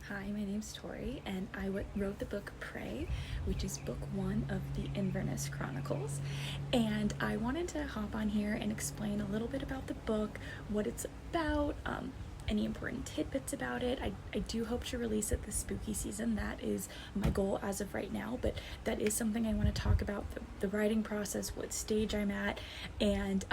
Hi, my name's Torri, and I wrote the book Prey, which is book 1 of the Inverness Chronicles. And I wanted to hop on here and explain a little bit about the book, what it's about, any important tidbits about it. I do hope to release it this spooky season. That is my goal as of right now, but that is something I want to talk about, the writing process, what stage I'm at, and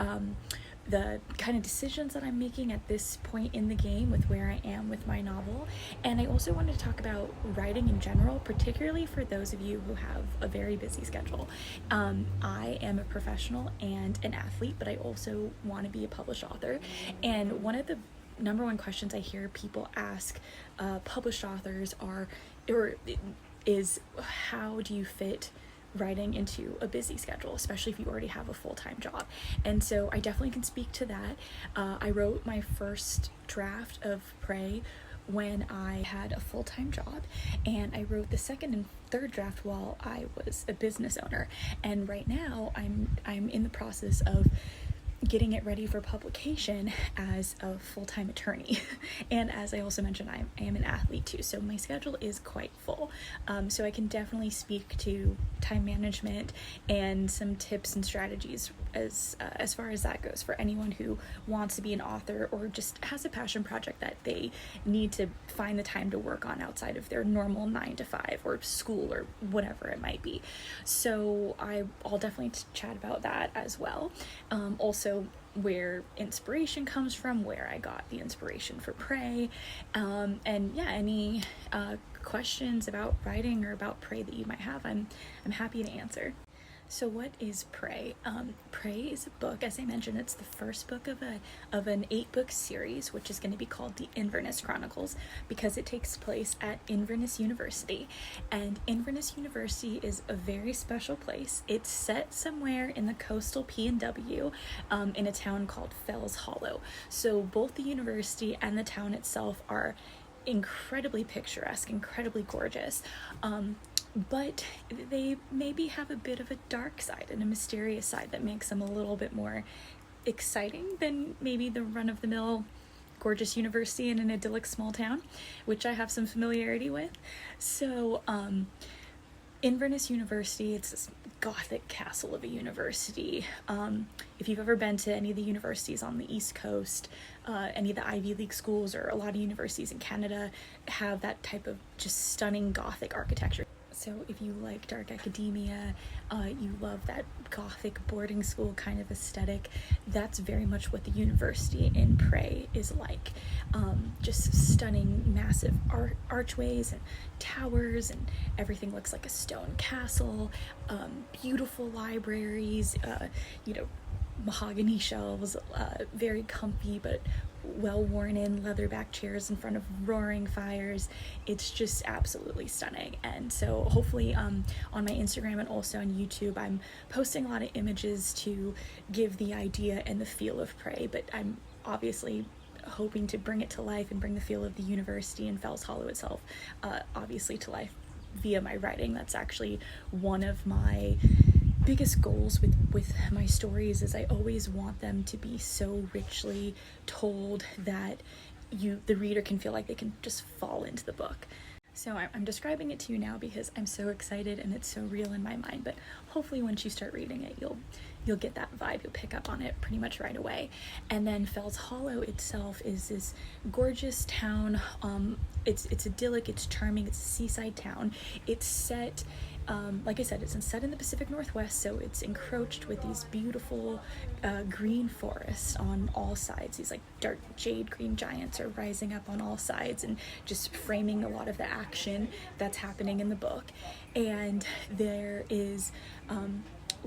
the kind of decisions that I'm making at this point in the game with where I am with my novel. And I also wanted to talk about writing in general, particularly for those of you who have a very busy schedule. I am a professional and an athlete, but I also want to be a published author. And one of the number one questions I hear people ask published authors is how do you fit writing into a busy schedule, especially if you already have a full-time job. And so I definitely can speak to that. I wrote my first draft of Prey when I had a full-time job, and I wrote the second and third draft while I was a business owner. And right now I'm in the process of getting it ready for publication as a full-time attorney. And as I also mentioned, I am an athlete too, so my schedule is quite full. So I can definitely speak to time management and some tips and strategies as far as that goes for anyone who wants to be an author or just has a passion project that they need to find the time to work on outside of their normal 9 to 5 or school or whatever it might be. So I'll definitely chat about that as well. Also where inspiration comes from, where I got the inspiration for Prey, and any questions about writing or about Prey that you might have, I'm happy to answer. So what is Prey? Prey is a book, as I mentioned. It's the first book of an 8-book series, which is going to be called the Inverness Chronicles, because it takes place at Inverness University. And Inverness University is a very special place. It's set somewhere in the coastal PNW, in a town called Fells Hollow. So both the university and the town itself are incredibly picturesque, incredibly gorgeous. But they maybe have a bit of a dark side and a mysterious side that makes them a little bit more exciting than maybe the run-of-the-mill gorgeous university in an idyllic small town, which I have some familiarity with. So Inverness University, it's this gothic castle of a university. If you've ever been to any of the universities on the East Coast, any of the Ivy League schools, or a lot of universities in Canada have that type of just stunning gothic architecture. So if you like dark academia, you love that gothic boarding school kind of aesthetic, that's very much what the university in Prey is like. Just stunning, massive archways and towers, and everything looks like a stone castle, beautiful libraries, mahogany shelves, very comfy but well worn in leatherback chairs in front of roaring fires. It's just absolutely stunning. And so hopefully on my Instagram and also on YouTube, I'm posting a lot of images to give the idea and the feel of Prey, but I'm obviously hoping to bring it to life and bring the feel of the university and Fells Hollow itself obviously to life via my writing. That's actually one of my biggest goals with my stories, is I always want them to be so richly told that the reader can feel like they can just fall into the book. So I'm describing it to you now because I'm so excited and it's so real in my mind, but hopefully once you start reading it, you'll get that vibe. You'll pick up on it pretty much right away. And then Fells Hollow itself is this gorgeous town. It's idyllic, it's charming, it's a seaside town. It's set, like I said, it's set in the Pacific Northwest, so it's encroached with these beautiful green forests on all sides. These like dark jade green giants are rising up on all sides and just framing a lot of the action that's happening in the book. And there is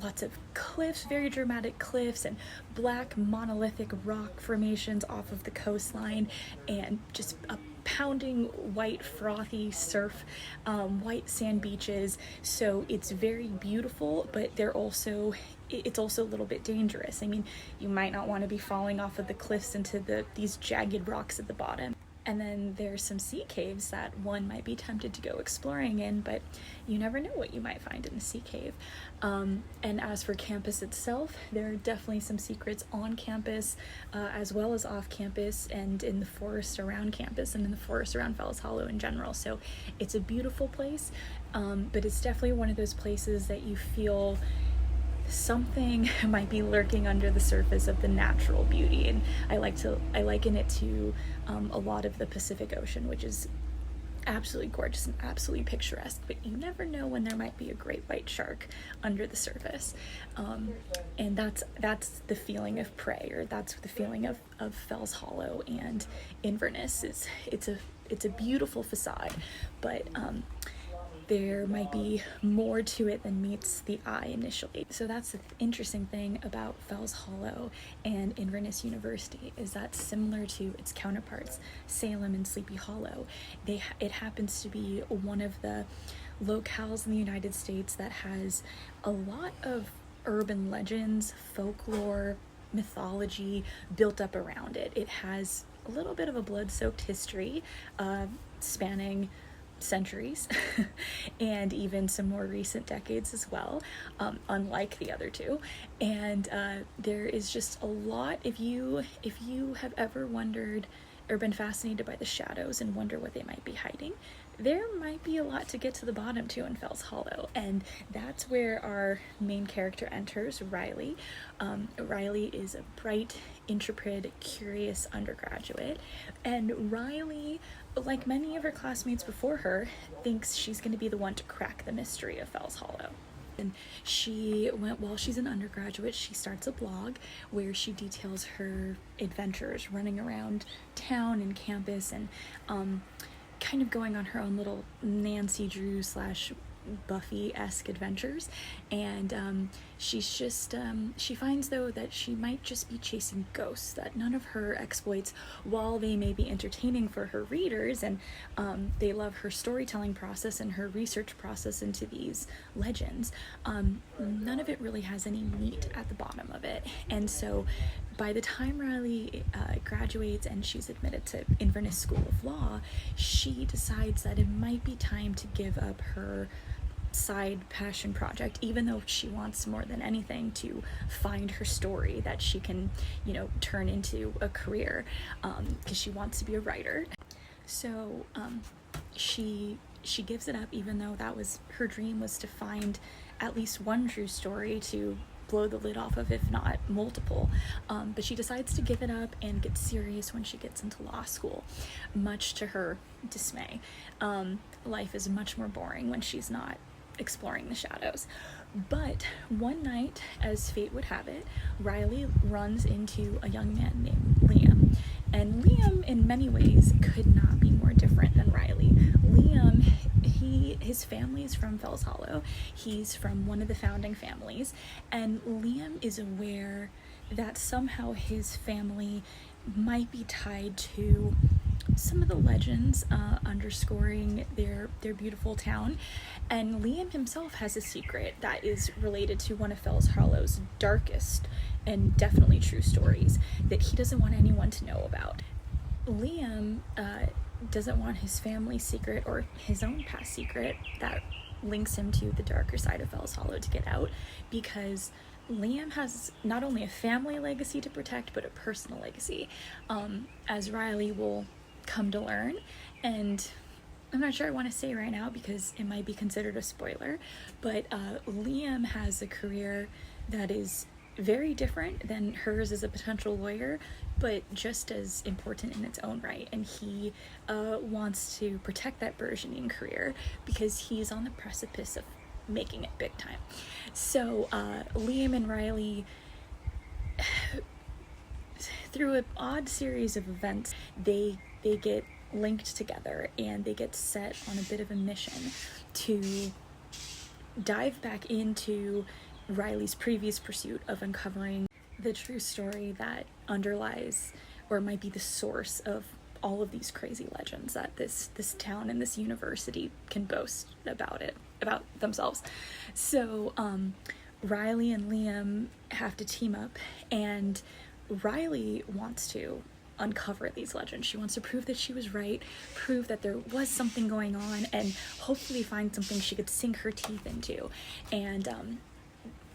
lots of cliffs, very dramatic cliffs, and black monolithic rock formations off of the coastline, and just a pounding white frothy surf, white sand beaches. So it's very beautiful, but it's also a little bit dangerous. I mean, you might not want to be falling off of the cliffs into these jagged rocks at the bottom. And then there's some sea caves that one might be tempted to go exploring in, but you never know what you might find in a sea cave. And as for campus itself, there are definitely some secrets on campus, as well as off campus and in the forest around campus and in the forest around Fells Hollow in general. So it's a beautiful place, but it's definitely one of those places that you feel something might be lurking under the surface of the natural beauty. And I liken it to a lot of the Pacific Ocean, which is absolutely gorgeous and absolutely picturesque, but you never know when there might be a great white shark under the surface. And that's the feeling of Prey, or that's the feeling of Fells Hollow and Inverness. It's a beautiful facade, but there might be more to it than meets the eye initially. So that's the interesting thing about Fells Hollow and Inverness University, is that similar to its counterparts, Salem and Sleepy Hollow, it happens to be one of the locales in the United States that has a lot of urban legends, folklore, mythology built up around it. It has a little bit of a blood-soaked history spanning centuries and even some more recent decades as well, unlike the other two. And there is just a lot. If you have ever wondered or been fascinated by the shadows and wonder what they might be hiding, there might be a lot to get to the bottom to in Fells Hollow. And that's where our main character enters, Riley. Riley is a bright, intrepid, curious undergraduate, and Riley, like many of her classmates before her, thinks she's going to be the one to crack the mystery of Fells Hollow. And while she's an undergraduate, she starts a blog where she details her adventures running around town and campus, and kind of going on her own little Nancy Drew / Buffy-esque adventures. And she finds, though, that she might just be chasing ghosts, that none of her exploits, while they may be entertaining for her readers, and they love her storytelling process and her research process into these legends, none of it really has any meat at the bottom of it. And so by the time Riley graduates and she's admitted to Inverness School of Law, she decides that it might be time to give up her side passion project, even though she wants more than anything to find her story that she can, turn into a career, because she wants to be a writer. So she gives it up, even though that was her dream, was to find at least one true story to blow the lid off of, if not multiple. But she decides to give it up and get serious when she gets into law school, much to her dismay. Life is much more boring when she's not exploring the shadows. But one night, as fate would have it, Riley runs into a young man named Liam. And Liam, in many ways, could not be more different than Riley. Liam, his family is from Fells Hollow. He's from one of the founding families. And Liam is aware that somehow his family might be tied to some of the legends underscoring their beautiful town. And Liam himself has a secret that is related to one of Fells Hollow's darkest and definitely true stories that he doesn't want anyone to know about. Liam doesn't want his family's secret or his own past secret that links him to the darker side of Fells Hollow to get out, because Liam has not only a family legacy to protect, but a personal legacy, as Riley will come to learn. And I'm not sure I want to say right now because it might be considered a spoiler, but Liam has a career that is very different than hers as a potential lawyer, but just as important in its own right. And he wants to protect that burgeoning career because he's on the precipice of making it big time. So Liam and Riley, through an odd series of events, they get linked together, and they get set on a bit of a mission to dive back into Riley's previous pursuit of uncovering the true story that underlies, or might be the source of, all of these crazy legends that this town and this university can boast about themselves. So Riley and Liam have to team up, and Riley wants to uncover these legends. She wants to prove that she was right, prove that there was something going on, and hopefully find something she could sink her teeth into, and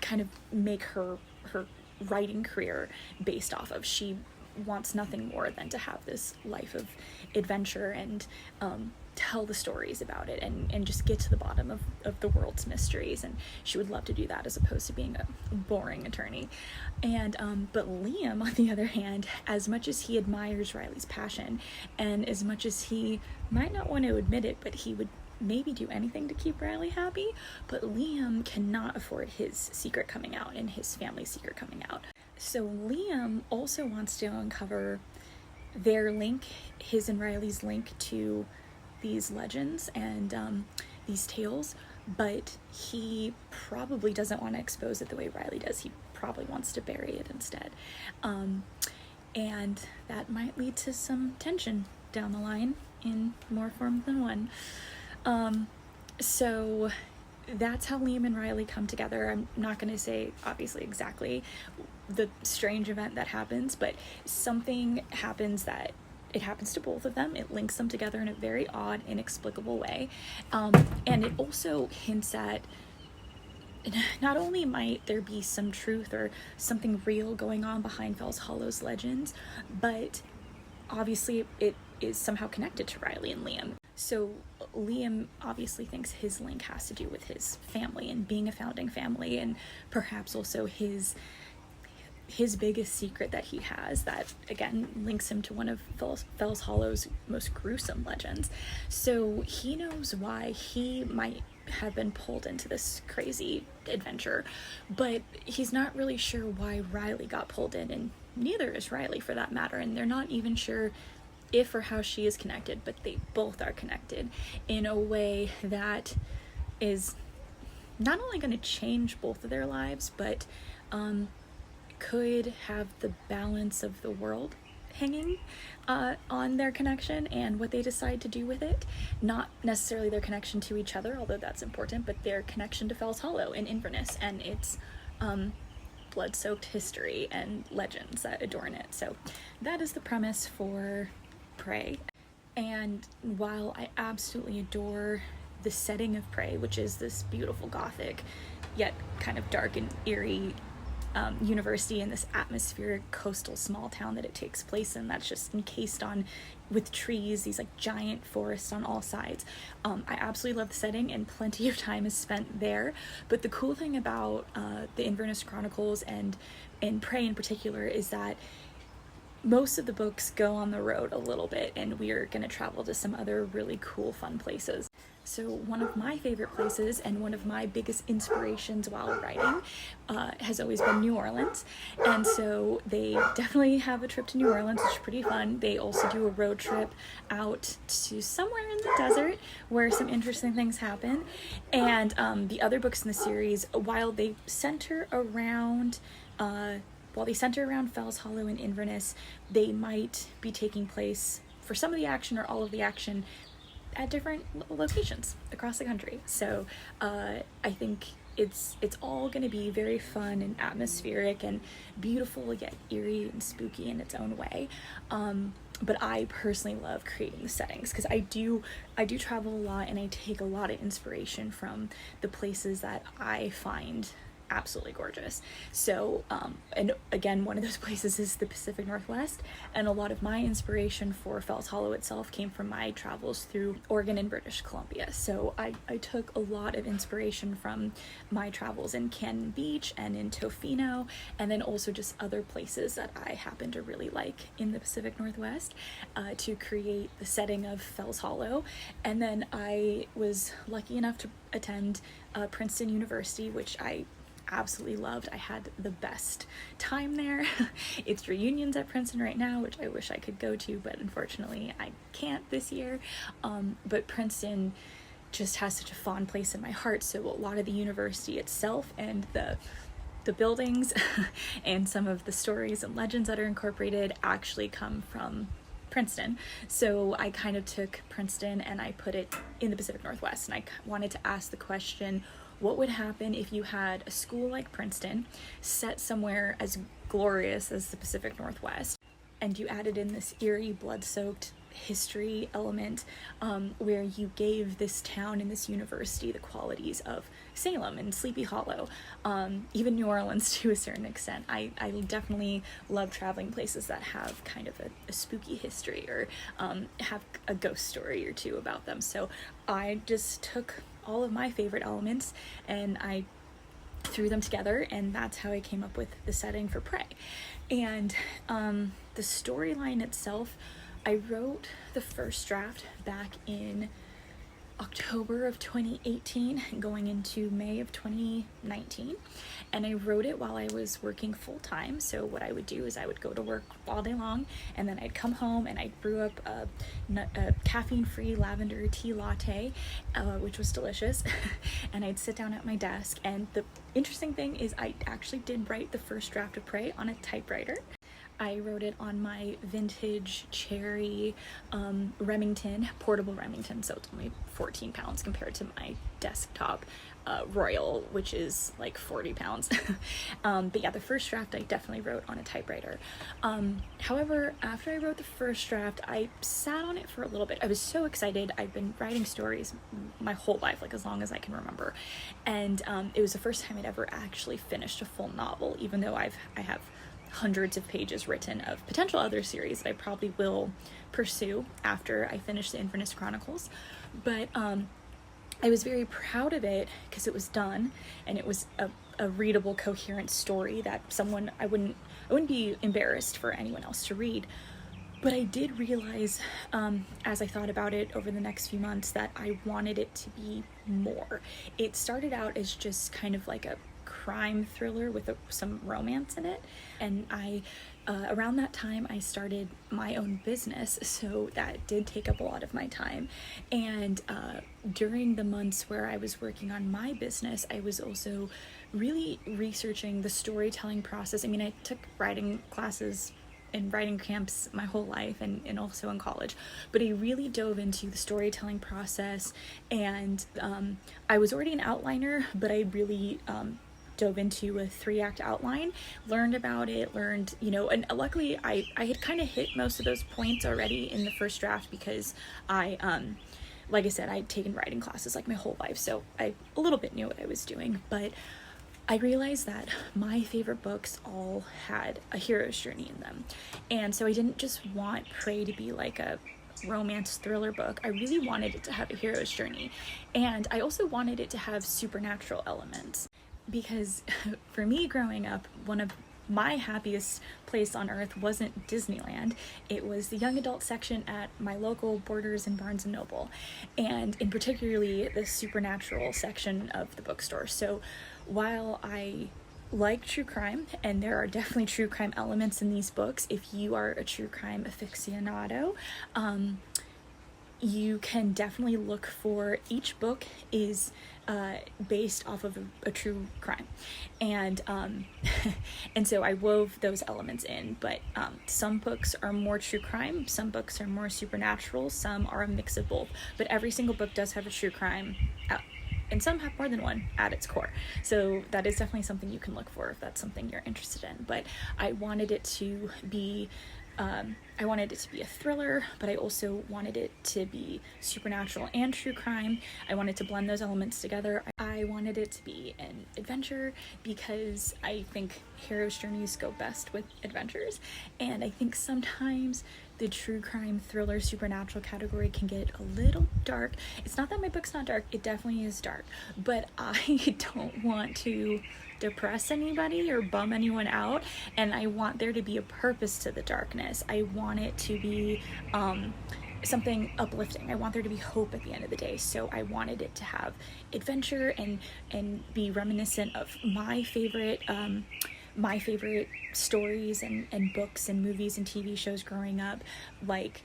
kind of make her writing career based off of. She wants nothing more than to have this life of adventure and tell the stories about it and just get to the bottom of the world's mysteries, and she would love to do that as opposed to being a boring attorney. And but Liam, on the other hand, as much as he admires Riley's passion, and as much as he might not want to admit it, but he would maybe do anything to keep Riley happy, but Liam cannot afford his secret coming out and his family's secret coming out. So Liam also wants to uncover their link, his and Riley's link to these legends and these tales, but he probably doesn't want to expose it the way Riley does. He probably wants to bury it instead. And that might lead to some tension down the line in more forms than one. So that's how Liam and Riley come together. I'm not going to say obviously exactly the strange event that happens, but something happens that it happens to both of them. It links them together in a very odd, inexplicable way. And it also hints at not only might there be some truth or something real going on behind Fells Hollow's legends, but obviously it is somehow connected to Riley and Liam. So Liam obviously thinks his link has to do with his family and being a founding family, and perhaps also his biggest secret that he has that, again, links him to one of Fells Hollow's most gruesome legends. So he knows why he might have been pulled into this crazy adventure, but he's not really sure why Riley got pulled in, and neither is Riley for that matter, and they're not even sure if or how she is connected, but they both are connected in a way that is not only going to change both of their lives, but could have the balance of the world hanging on their connection and what they decide to do with it. Not necessarily their connection to each other, although that's important, but their connection to Fells Hollow in Inverness and its blood-soaked history and legends that adorn it. So that is the premise for Prey. And while I absolutely adore the setting of Prey, which is this beautiful gothic yet kind of dark and eerie university in this atmospheric coastal small town that it takes place in, that's just encased on with trees, these like giant forests on all sides. I absolutely love the setting, and plenty of time is spent there. But the cool thing about the Inverness Chronicles and Prey in particular is that most of the books go on the road a little bit, and we are going to travel to some other really cool, fun places. So one of my favorite places and one of my biggest inspirations while writing has always been New Orleans. And so they definitely have a trip to New Orleans, which is pretty fun. They also do a road trip out to somewhere in the desert where some interesting things happen. And the other books in the series, while they center around Fells Hollow and Inverness, they might be taking place for some of the action or all of the action at different locations across the country. So I think it's all going to be very fun and atmospheric and beautiful yet eerie and spooky in its own way. But I personally love creating the settings because I do travel a lot, and I take a lot of inspiration from the places that I find absolutely gorgeous. So and again, one of those places is the Pacific Northwest, and a lot of my inspiration for Fells Hollow itself came from my travels through Oregon and British Columbia. So I took a lot of inspiration from my travels in Cannon Beach and in Tofino, and then also just other places that I happen to really like in the Pacific Northwest to create the setting of Fells Hollow. And then I was lucky enough to attend Princeton University, which I absolutely loved. I had the best time there. It's reunions at Princeton right now, which I wish I could go to, but unfortunately I can't this year. But Princeton just has such a fond place in my heart. So a lot of the university itself and the buildings and some of the stories and legends that are incorporated actually come from Princeton. So I kind of took Princeton and I put it in the Pacific Northwest, and I wanted to ask the question, what would happen if you had a school like Princeton set somewhere as glorious as the Pacific Northwest, and you added in this eerie, blood-soaked history element, where you gave this town and this university the qualities of Salem and Sleepy Hollow, even New Orleans to a certain extent. I definitely love traveling places that have kind of a spooky history, or have a ghost story or two about them. So I just took all of my favorite elements and I threw them together, and that's how I came up with the setting for Prey. And the storyline itself, I wrote the first draft back in October of 2018 going into May of 2019, and I wrote it while I was working full-time. So what I would do is I would go to work all day long, and then I'd come home and I'd brew up a caffeine-free lavender tea latte, which was delicious, and I'd sit down at my desk. And the interesting thing is I actually did write the first draft of Prey on a typewriter. I wrote it on my vintage cherry Remington, portable Remington, so it's only 14 pounds compared to my desktop Royal, which is like 40 pounds. But yeah, the first draft I definitely wrote on a typewriter. However, after I wrote the first draft, I sat on it for a little bit. I was so excited. I've been writing stories my whole life, like as long as I can remember. And it was the first time I'd ever actually finished a full novel, even though I have hundreds of pages written of potential other series that I probably will pursue after I finish the Inverness Chronicles. But I was very proud of it because it was done, and it was a readable, coherent story that I wouldn't be embarrassed for anyone else to read. But I did realize, as I thought about it over the next few months, that I wanted it to be more. It started out as just kind of like a crime thriller with some romance in it, and around that time I started my own business, so that did take up a lot of my time. And during the months where I was working on my business, I was also really researching the storytelling process. I mean, I took writing classes and writing camps my whole life, and also in college, but I really dove into the storytelling process. And I was already an outliner, but I really dove into a 3-act outline, learned about it, and luckily I had kind of hit most of those points already in the first draft, because like I said, I'd taken writing classes like my whole life, so I a little bit knew what I was doing. But I realized that my favorite books all had a hero's journey in them, and so I didn't just want Prey to be like a romance thriller book. I really wanted it to have a hero's journey, and I also wanted it to have supernatural elements. Because for me growing up, one of my happiest place on earth wasn't Disneyland. It was the young adult section at my local Borders and Barnes & Noble, and in particularly the supernatural section of the bookstore. So while I like true crime, and there are definitely true crime elements in these books, if you are a true crime aficionado, you can definitely look for, each book is based off of a true crime, and and so I wove those elements in. But some books are more true crime, some books are more supernatural, some are a mix of both, but every single book does have a true crime and some have more than one at its core. So that is definitely something you can look for if that's something you're interested in. But I wanted it to be a thriller, but I also wanted it to be supernatural and true crime. I wanted to blend those elements together. I wanted it to be an adventure, because I think hero's journeys go best with adventures, and I think sometimes the true crime, thriller, supernatural category can get a little dark. It's not that my book's not dark, it definitely is dark, but I don't want to depress anybody or bum anyone out, and I want there to be a purpose to the darkness. I want it to be something uplifting. I want there to be hope at the end of the day. So I wanted it to have adventure and be reminiscent of my favorite stories and books and movies and TV shows growing up, like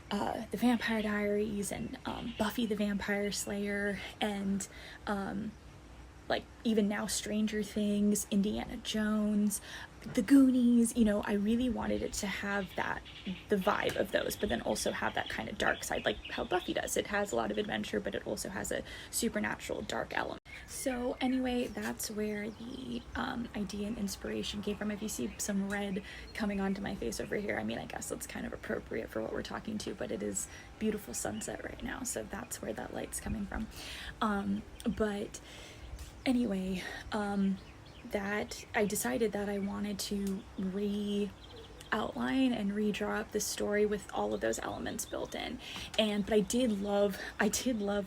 The Vampire Diaries and Buffy the Vampire Slayer, and like even now Stranger Things, Indiana Jones, The Goonies. I really wanted it to have the vibe of those, but then also have that kind of dark side, like how Buffy does. It has a lot of adventure, but it also has a supernatural dark element. So anyway, that's where the idea and inspiration came from. If you see some red coming onto my face over here, I mean, I guess that's kind of appropriate for what we're talking to, but it is beautiful sunset right now, so that's where that light's coming from. But anyway, that I decided that I wanted to outline and redraw up the story with all of those elements built in. But I did love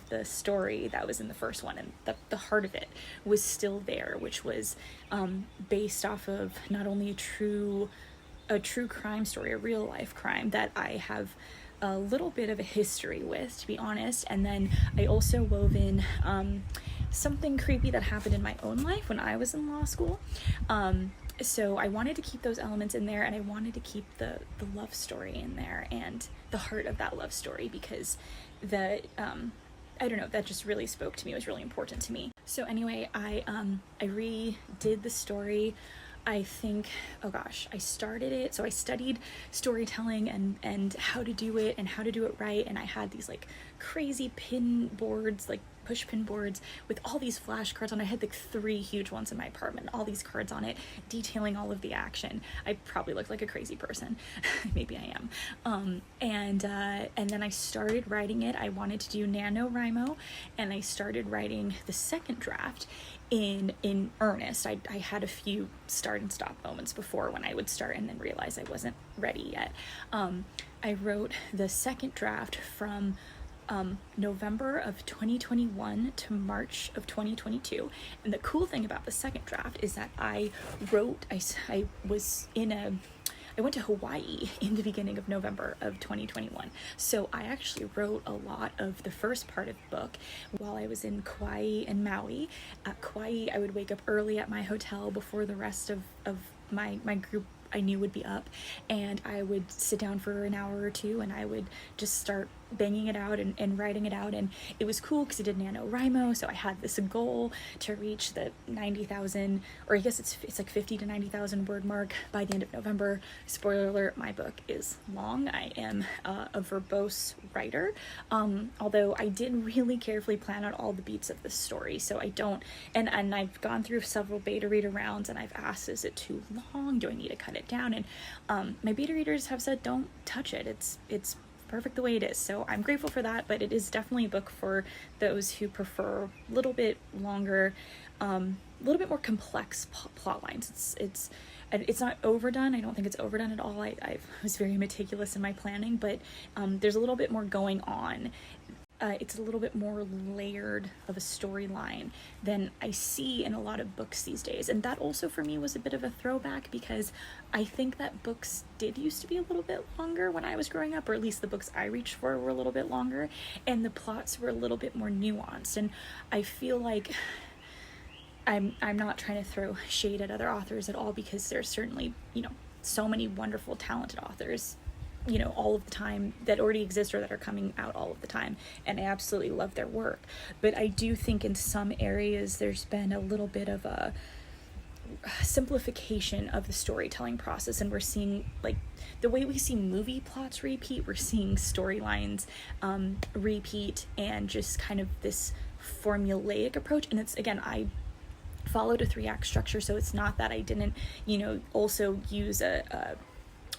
the story that was in the first one, and the heart of it was still there, which was based off of not only a true crime story, a real life crime that I have a little bit of a history with, to be honest, and then I also wove in something creepy that happened in my own life when I was in law school. So I wanted to keep those elements in there, and I wanted to keep the love story in there and the heart of that love story, because I don't know, that just really spoke to me. It was really important to me. So anyway, I redid the story. I think, I started it. So I studied storytelling and how to do it and how to do it right. And I had these like crazy pin boards, like push pin boards with all these flashcards on. I had like 3 huge ones in my apartment, all these cards on it detailing all of the action. I probably look like a crazy person. Maybe I am. And then I started writing it. I wanted to do NaNoWriMo, and I started writing the second draft in earnest. I had a few start and stop moments before when I would start and then realize I wasn't ready yet. I wrote the second draft from November of 2021 to March of 2022. And the cool thing about the second draft is that I went to Hawaii in the beginning of November of 2021. So I actually wrote a lot of the first part of the book while I was in Kauai and Maui. At Kauai, I would wake up early at my hotel before the rest of my group I knew would be up, and I would sit down for an hour or two, and I would just start banging it out and writing it out. And it was cool because I did NaNoWriMo, so I had this goal to reach the 90,000, or I guess it's like 50 to 90,000 word mark by the end of November. Spoiler alert, my book is long. I am a verbose writer, although I did really carefully plan out all the beats of the story, so I don't, and I've gone through several beta reader rounds, and I've asked, is it too long? Do I need to cut it down? And my beta readers have said, don't touch it. It's perfect the way it is. So I'm grateful for that, but it is definitely a book for those who prefer a little bit longer, a little bit more complex plot lines. It's not overdone. I don't think it's overdone at all. I was very meticulous in my planning, but there's a little bit more going on. It's a little bit more layered of a storyline than I see in a lot of books these days. And that also for me was a bit of a throwback, because I think that books did used to be a little bit longer when I was growing up, or at least the books I reached for were a little bit longer, and the plots were a little bit more nuanced. And I feel like I'm not trying to throw shade at other authors at all, because there's certainly, so many wonderful, talented authors all of the time that already exist or that are coming out all of the time, and I absolutely love their work. But I do think in some areas there's been a little bit of a simplification of the storytelling process, and we're seeing, like, the way we see movie plots repeat, we're seeing storylines repeat, and just kind of this formulaic approach. And it's, again, I followed a 3-act structure, so it's not that I didn't also use a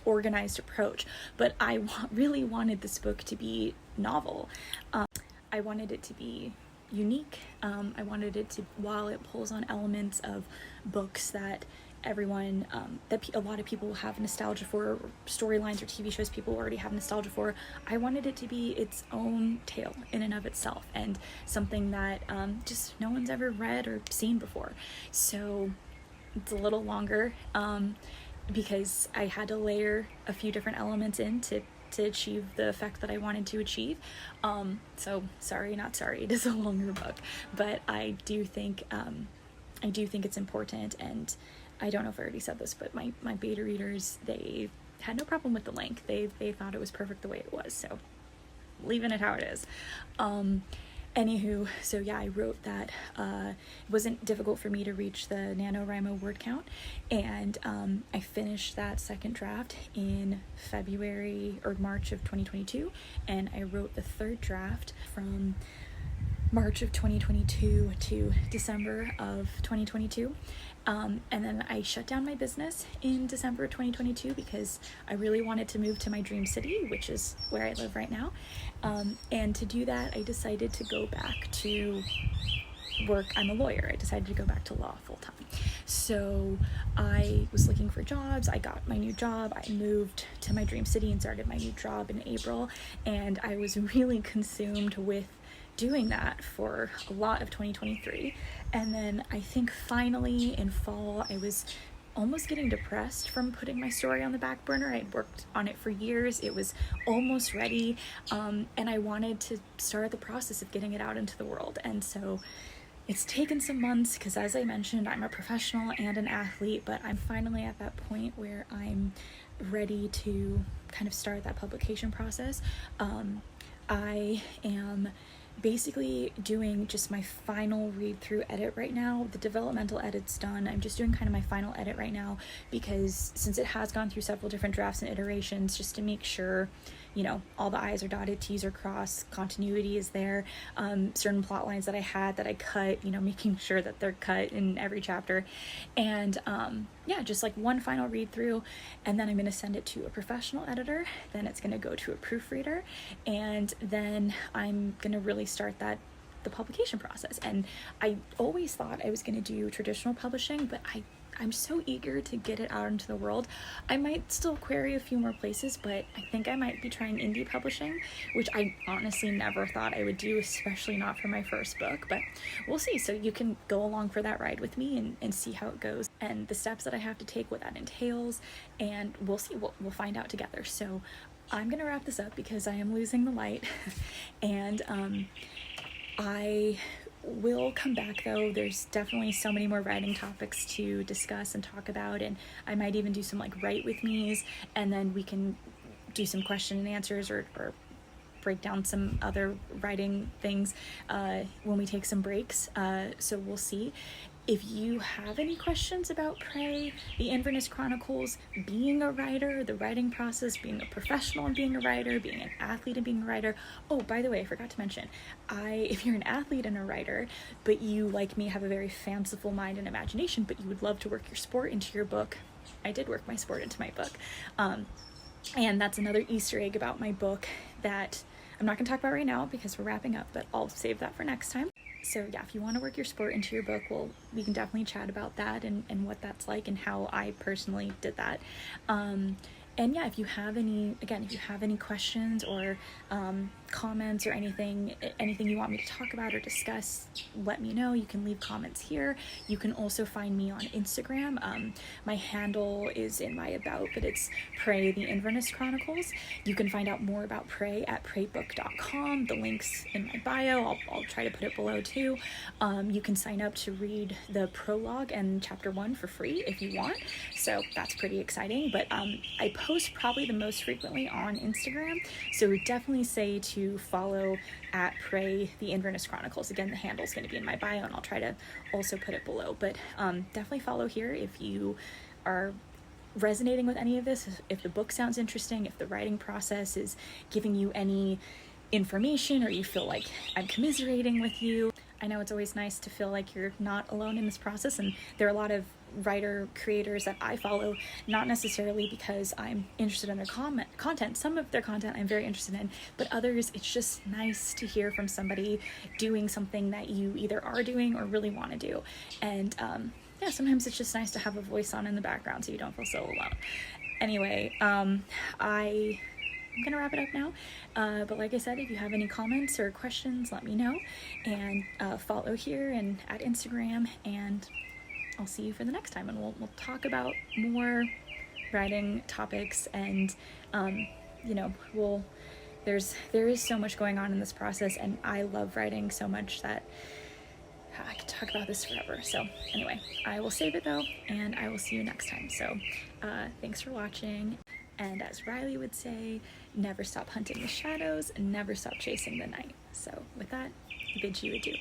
organized approach, but I really wanted this book to be novel. I wanted it to be unique. I wanted it to, while it pulls on elements of books that everyone, that a lot of people have nostalgia for, storylines or TV shows people already have nostalgia for, I wanted it to be its own tale in and of itself, and something that just no one's ever read or seen before. So it's a little longer, because I had to layer a few different elements in to achieve the effect that I wanted to achieve. So sorry, not sorry, it is a longer book, but I do think it's important. And I don't know if I already said this, but my beta readers, they had no problem with the length. They thought it was perfect the way it was, so leaving it how it is. Anywho, so yeah, I wrote that. It wasn't difficult for me to reach the NaNoWriMo word count, and I finished that second draft in February or March of 2022, and I wrote the third draft from March of 2022 to December of 2022. And then I shut down my business in December 2022 because I really wanted to move to my dream city, which is where I live right now. And to do that, I decided to go back to work. I'm a lawyer. I decided to go back to law full time. So I was looking for jobs. I got my new job. I moved to my dream city and started my new job in April. And I was really consumed with doing that for a lot of 2023. And then I think finally in fall, I was almost getting depressed from putting my story on the back burner. I'd worked on it for years. It was almost ready. And I wanted to start the process of getting it out into the world. And so it's taken some months because, as I mentioned, I'm a professional and an athlete, but I'm finally at that point where I'm ready to kind of start that publication process. I am basically doing just my final read through edit right now. The developmental edit's done. I'm just doing kind of my final edit right now because since it has gone through several different drafts and iterations, just to make sure, you know, all the I's are dotted, T's are crossed, continuity is there. Certain plot lines that I had that I cut, you know, making sure that they're cut in every chapter. And yeah, just like one final read through, and then I'm going to send it to a professional editor. Then it's going to go to a proofreader, and then I'm going to really start the publication process. And I always thought I was going to do traditional publishing, but I'm so eager to get it out into the world. I might still query a few more places, but I think I might be trying indie publishing, which I honestly never thought I would do, especially not for my first book, but we'll see. So you can go along for that ride with me and see how it goes and the steps that I have to take, what that entails, and we'll see. We'll find out together. So I'm gonna wrap this up because I am losing the light and I will come back though. There's definitely so many more writing topics to discuss and talk about, and I might even do some like write with me's, and then we can do some question and answers or break down some other writing things when we take some breaks. So we'll see. If you have any questions about Prey, the Inverness Chronicles, being a writer, the writing process, being a professional and being a writer, being an athlete and being a writer. Oh, by the way, I forgot to mention, if you're an athlete and a writer, but you, like me, have a very fanciful mind and imagination, but you would love to work your sport into your book, I did work my sport into my book. And that's another Easter egg about my book that I'm not going to talk about right now because we're wrapping up, but I'll save that for next time. So yeah, if you want to work your sport into your book, well, we can definitely chat about that and what that's like and how I personally did that. And yeah, if you have any questions or comments or anything you want me to talk about or discuss, let me know. You can leave comments here. You can also find me on Instagram. My handle is in my about, but it's Prey, the Inverness Chronicles. You can find out more about Prey at preybook.com. The link's in my bio. I'll try to put it below too. You can sign up to read the prologue and chapter 1 for free if you want. So that's pretty exciting. But I post probably the most frequently on Instagram. So definitely say to follow at Prey, the Inverness Chronicles. Again, the handle's going to be in my bio, and I'll try to also put it below. But definitely follow here if you are resonating with any of this, if the book sounds interesting, if the writing process is giving you any information, or you feel like I'm commiserating with you. I know it's always nice to feel like you're not alone in this process, and there are a lot of writer creators that I follow, not necessarily because I'm interested in their content. Some of their content I'm very interested in, but others, it's just nice to hear from somebody doing something that you either are doing or really want to do. And yeah, sometimes it's just nice to have a voice on in the background so you don't feel so alone. Anyway, I'm gonna wrap it up now, but like I said, if you have any comments or questions, let me know, and follow here and at Instagram, and I'll see you for the next time, and we'll talk about more writing topics, and you know, there is so much going on in this process, and I love writing so much that I could talk about this forever. So anyway, I will save it though, and I will see you next time. So thanks for watching, and as Riley would say, never stop hunting the shadows and never stop chasing the night. So with that, I bid you adieu.